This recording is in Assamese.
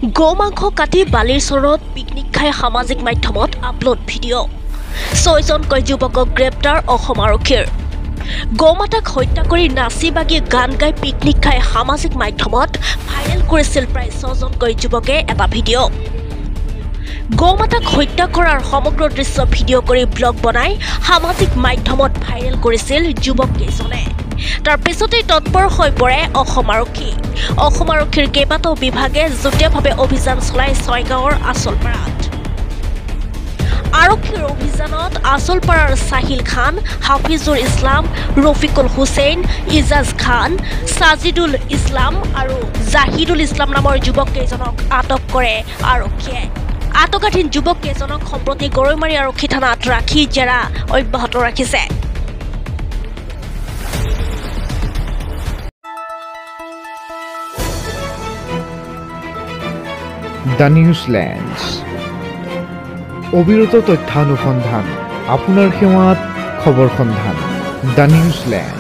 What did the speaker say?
গোমাংস কাটি বালিৰ চৰত পিকনিক খাই সামাজিক মাধ্যমত আপলোড ভিডিঅ'। 6জনকৈ যুৱকক গ্ৰেপ্তাৰ অসম আৰক্ষীৰ। গৌমাতাক হত্যা কৰি নাচি বাগি গান গাই পিকনিক খাই সামাজিক মাধ্যমত ভাইৰেল কৰিছিল প্ৰায় 6জনকৈ যুৱকে এটা ভিডিঅ'। গৌমাতাক হত্যা কৰাৰ সমগ্ৰ দৃশ্য ভিডিঅ' কৰি ব্লগ বনাই সামাজিক মাধ্যমত ভাইৰেল কৰিছিল যুৱক কেইজনে। তাৰ পিছতেই তৎপৰ হৈ পৰে অসম আৰক্ষী। অসম আৰক্ষীৰ কেইবাটাও বিভাগে যুটীয়াভাৱে অভিযান চলাই ছয়গাঁৱৰ আচলপাৰাত। আৰক্ষীৰ অভিযানত আচলপাৰাৰ সাহিল খান, হাফিজুল ইছলাম, ৰফিকুল হুছেইন, ইজাজ খান, সাজিদুল ইছলাম আৰু জাহিদুল ইছলাম নামৰ যুৱক কেইজনক আটক কৰে আৰক্ষীয়ে। আটকাধীন যুৱক কেইজনক সম্প্ৰতি গৰৈমাৰী আৰক্ষী থানাত ৰাখি জেৰা অব্যাহত ৰাখিছে। দ্য নিউজলেণ্ডছ অবিৰত তথ্যানুসন্ধান আপোনাৰ সেৱাত খবৰ সন্ধান দ্য নিউজলেণ্ড।